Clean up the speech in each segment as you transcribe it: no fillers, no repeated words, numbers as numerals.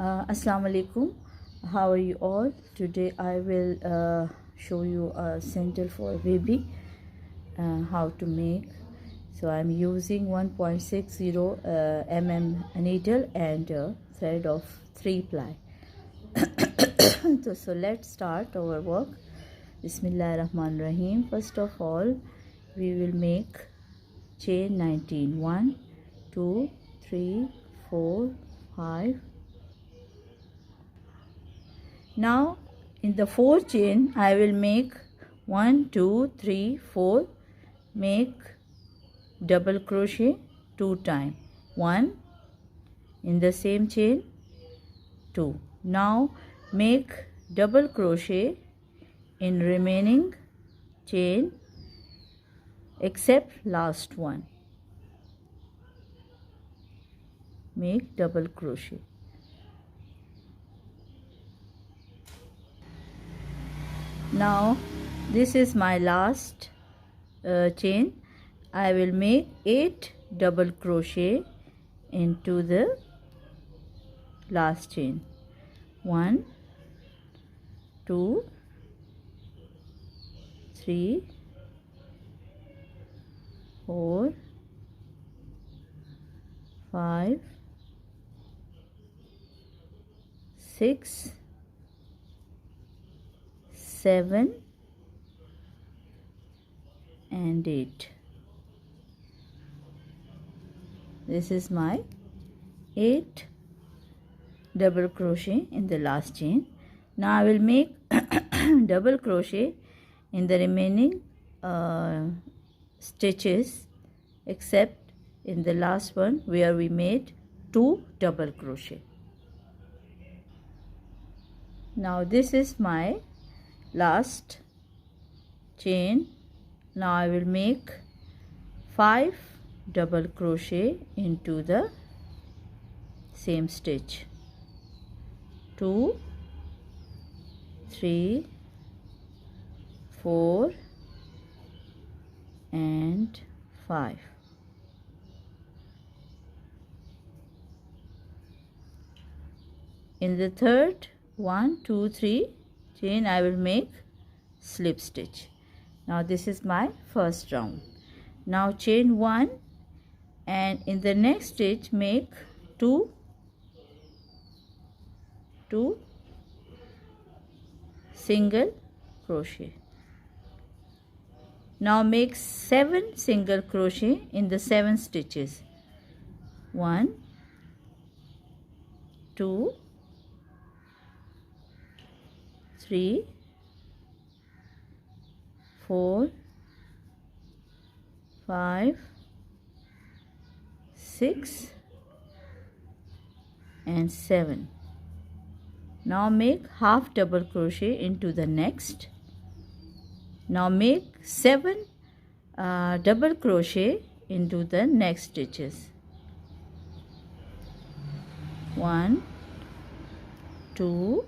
Assalamu alaikum. How are you all? Today I will show you a sandal for baby, how to make. So I'm using 1.60 mm needle and thread of 3 ply. So let's start our work. Bismillahirrahmanirrahim. First of all, we will make chain 19. 1, 2, 3, 4, 5. Now in the 4th chain I will make 1, 2, 3, 4, make double crochet 2 times, 1 in the same chain, 2. Now make double crochet in remaining chain except last one. Make double crochet. Now this is my last chain. I will make 8 double crochet into the last chain. 1, 2, 3, 4, 5, 6, 7 and 8. This is my 8 double crochet in the last chain. Now I will make double crochet in the remaining stitches except in the last one where we made 2 double crochet. Now this is my last chain. Now I will make 5 double crochet into the same stitch. 2, 3, 4 and 5. In the third 1, 2, 3 chain I will make slip stitch. Now this is my first round. Now chain 1 and in the next stitch make 2 single crochet. Now make 7 single crochet in the 7 stitches. 1, 2, 3, 4, 5, 6 and 7. Now make half double crochet into the next. Now make 7 double crochet into the next stitches. 1, 2, 3.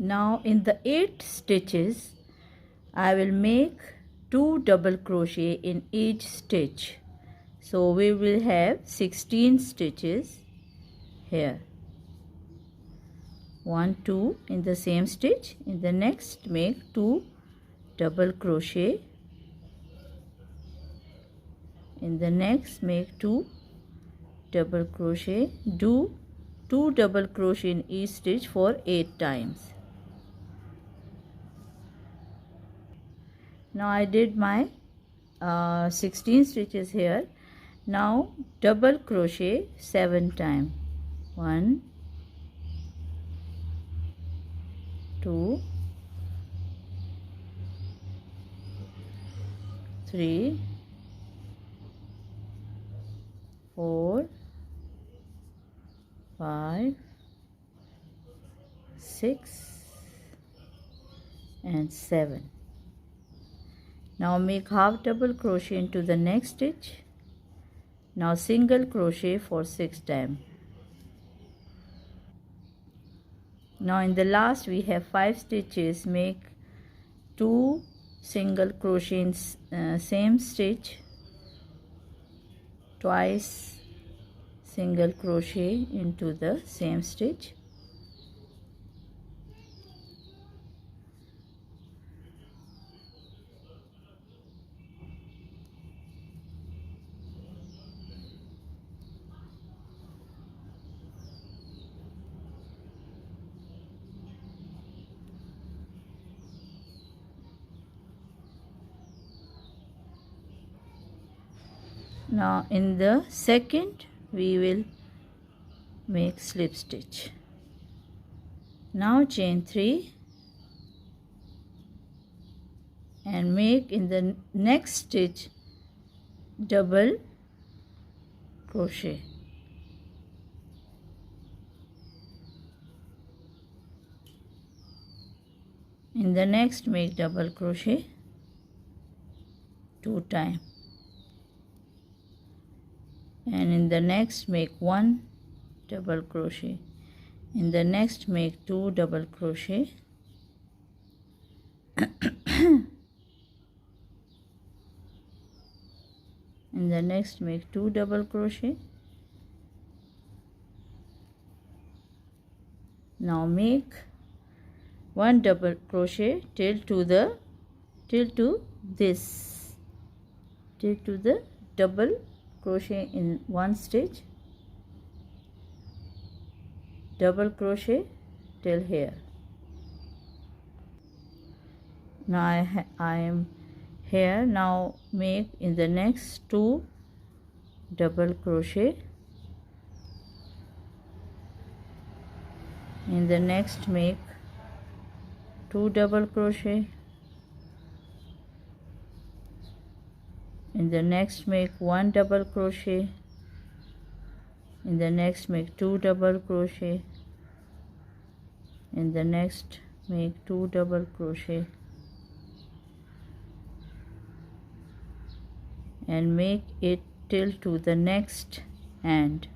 Now in the 8 stitches I will make 2 double crochet in each stitch. So we will have 16 stitches here. 1, 2 in the same stitch. In the next make 2 double crochet. In the next make 2 double crochet. Do 2 double crochet in each stitch for 8 times. Now I did my 16 stitches here. Now double crochet 7 times. 1, 2, 3, 4, 5, 6 and 7. Now make half double crochet into the next stitch. Now single crochet for 6 times. Now in the last we have 5 stitches. Make 2 single crochet in same stitch. twice single crochet into the same stitch. Now in the second we will make slip stitch. Now chain 3 and make in the next stitch double crochet. In the next make double crochet 2 times, and in the next make 1 double crochet. In the next make 2 double crochet. In the next make 2 double crochet. Now make 1 double crochet till to the double crochet in one stitch, double crochet till here. Now I am here. Now make in the next 2 double crochet. In the next make 2 double crochet. In the next make 1 double crochet. In the next make 2 double crochet. In the next make 2 double crochet, and make it till to the next end.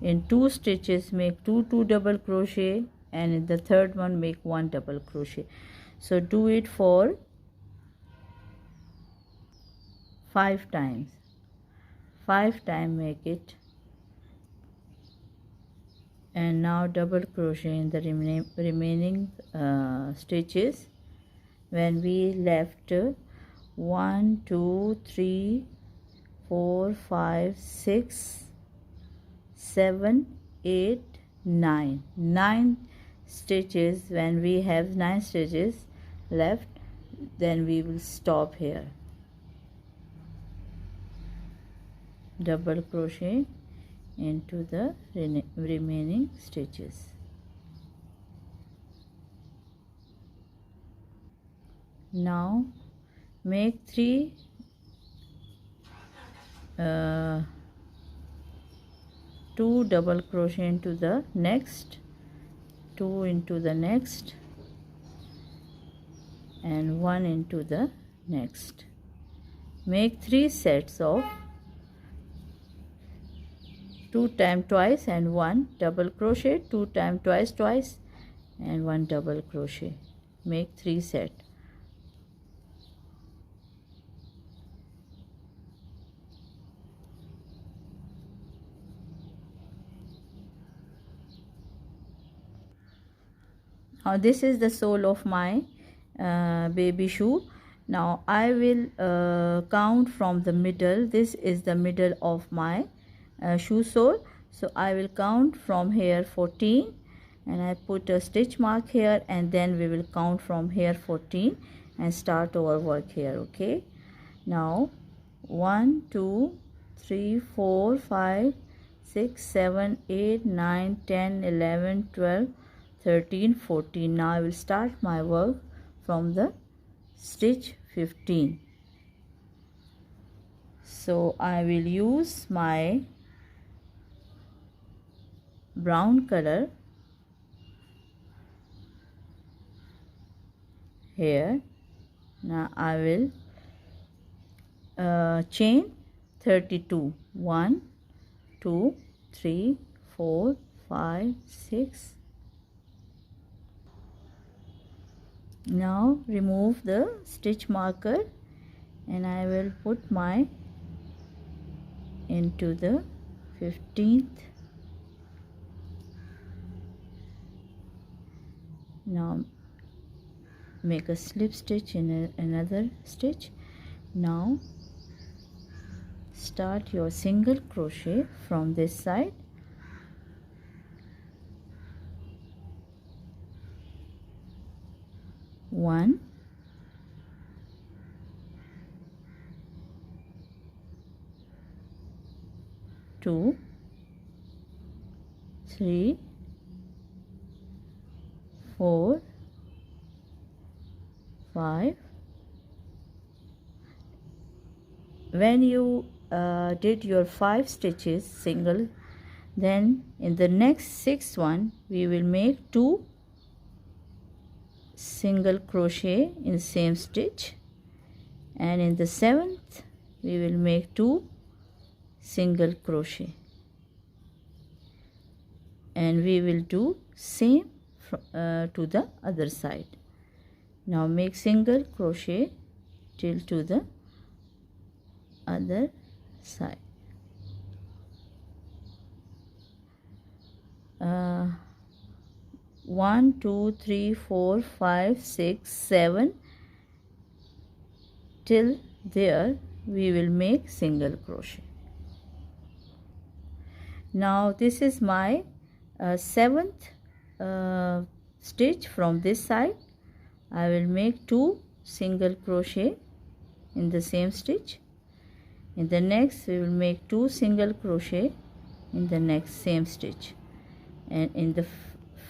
In 2 stitches make 2 double crochet, and in the third one make 1 double crochet. So do it for 5 times. 5 times make it. And now double crochet in the remaining stitches. When we left 1 2 3 4 5 6 7 8 9 stitches. When we have 9 stitches left, then we will stop here. Double crochet into the remaining stitches. Now make 3 2 double crochet into the next, 2 into the next, and 1 into the next. Make 3 sets of 2 times twice and 1 double crochet, 2 times twice and 1 double crochet. Make 3 sets. Now this is the sole of my baby shoe. Now I will count from the middle. This is the middle of my shoe sole. So I will count from here 14, and I put a stitch mark here, and then we will count from here 14 and start our work here. Okay, now 1 2 3 4 5 6 7 8 9 10 11 12 13 14. Now I will start my work from the stitch 15. So I will use my brown color here. Now I will chain 32. 1 2 3 4 5 6. Now remove the stitch marker, and I will put my into the 15th. Now make a slip stitch in another stitch. Now start your single crochet from this side. One, two, three, 4, 5. When you did your 5 stitches single, then in the next 6th one we will make 2 single crochet in the same stitch, and in the 7th we will make 2 single crochet, and we will do same to the other side. Now make single crochet till to the other side. 1, 2, 3, 4, 5, 6, 7 till there we will make single crochet. Now this is my 7th stitch from this side. I will make 2 single crochet in the same stitch. In the next we will make 2 single crochet in the next same stitch, and in the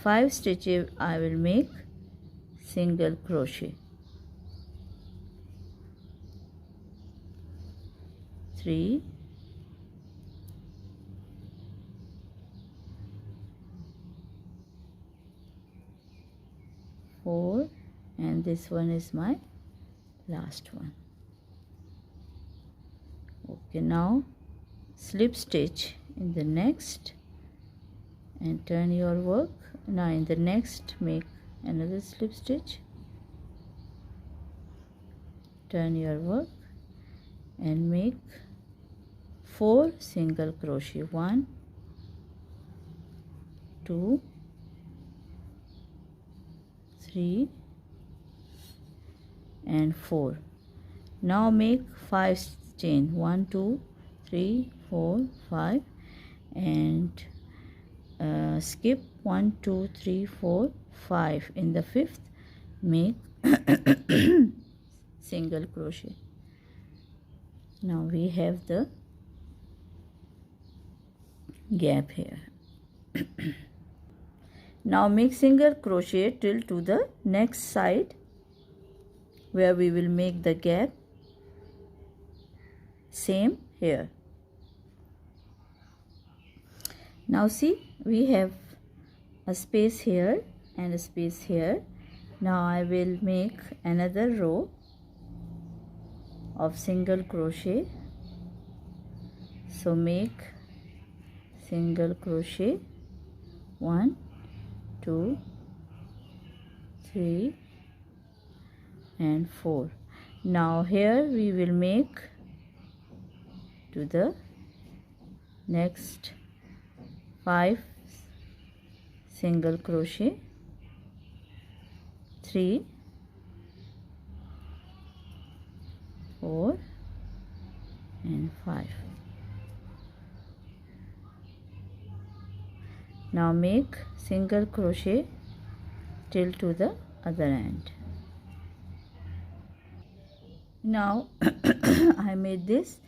5 stitches I will make single crochet. 3, 4, and this one is my last one. Okay, now slip stitch in the next and turn your work. Now in the next make another slip stitch, turn your work and make 4 single crochet. 1, 2, 3 and 4. Now make 5 chain. 1, 2, 3, 4, 5, and skip 1, 2, 3, 4, 5. In the 5th make single crochet. Now we have the gap here. Now make single crochet till to the next side where we will make the gap. Same here. Now see, we have a space here and a space here. Now I will make another row of single crochet. So make single crochet 1, 2, 3 and 4. Now here we will make to the next 5 single crochet, 3, 4 and 5. Now make single crochet till to the other end. Now I made this,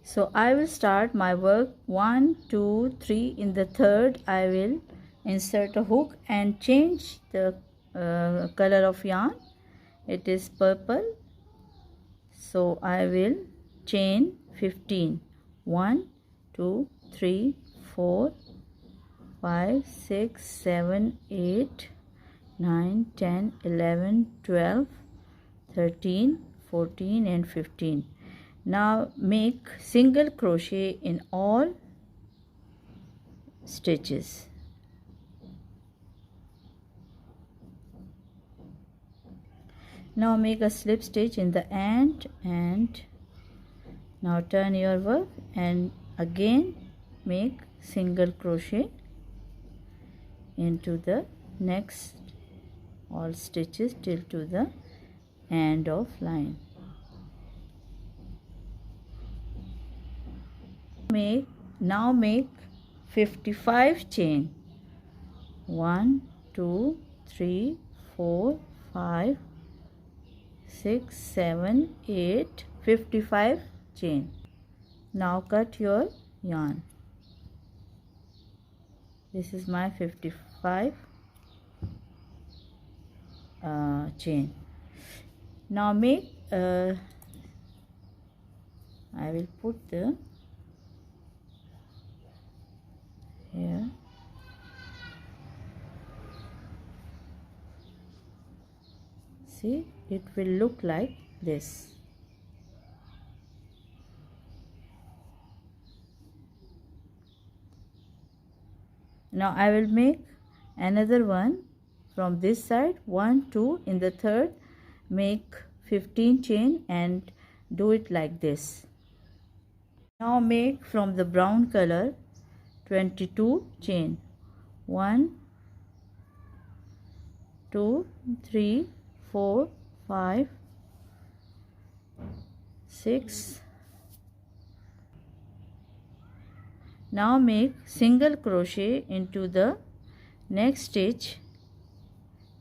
so I will start my work 1, 2, 3. In the 3rd I will insert a hook and change the color of yarn. It is purple, so I will chain 15. 1, 2, 3, 4, 5, 6, 7, 8, 9, 10, 11, 12, 13, 14 and 15. Now make single crochet in all stitches. Now make a slip stitch in the end, and now turn your work and again make single crochet into the next all stitches till to the end of line. Now make 55 chain. 1 2 3 4 5 6 7 8 55 chain. Now cut your yarn. This is my 55 chain. Now make I will put the here. See, it will look like this. Now I will make another one from this side. 1 2 in the third make 15 chain and do it like this. Now make from the brown color 22 chain. 1 2 3 4 5 6. Now make single crochet into the next stitch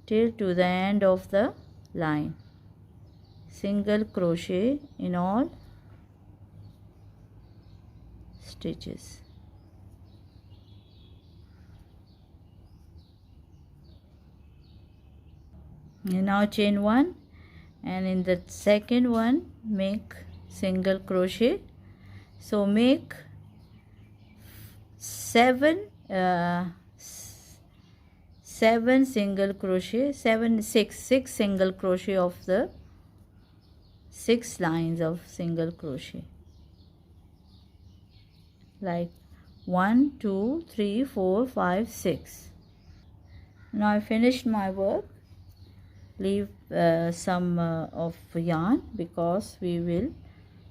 till to the end of the line. Single crochet in all stitches. And now chain 1, and in the second one make single crochet. So make 7 single crochet, 6 single crochet of the 6 lines of single crochet, like 1 2 3 4 5 6. Now I finished my work. Leave some of yarn because we will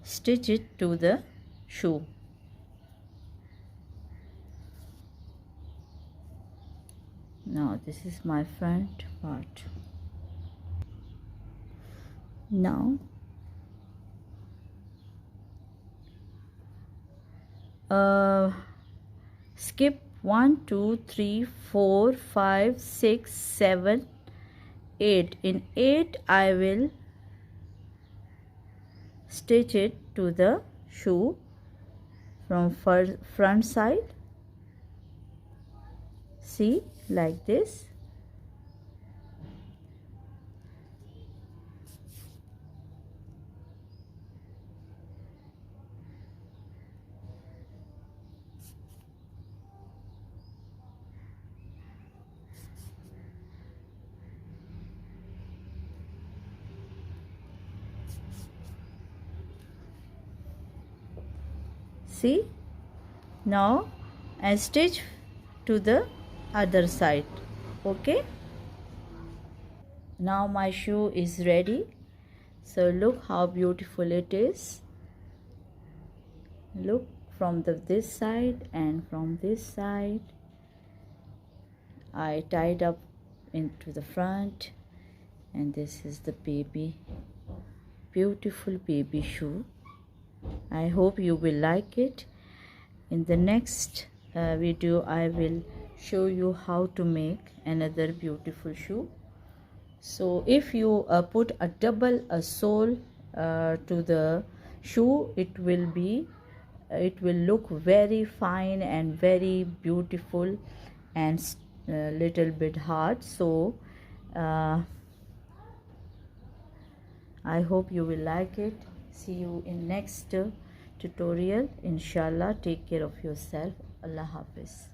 stitch it to the shoe. Now this is my front part. Now skip 1 2 3 4 5 6 7 8. In 8 I will stitch it to the shoe from front side. See, like this. See, now I stitch to the other side. Okay, now my shoe is ready. So look how beautiful it is. Look from this side and from this side. I tied up into the front, and this is the beautiful baby shoe. I hope you will like it. In the next video I will show you how to make another beautiful shoe. So if you put a double sole to the shoe, it will look very fine and very beautiful and little bit hard. So I hope you will like it. See you in next tutorial. Inshallah. Take care of yourself. Allah Hafiz.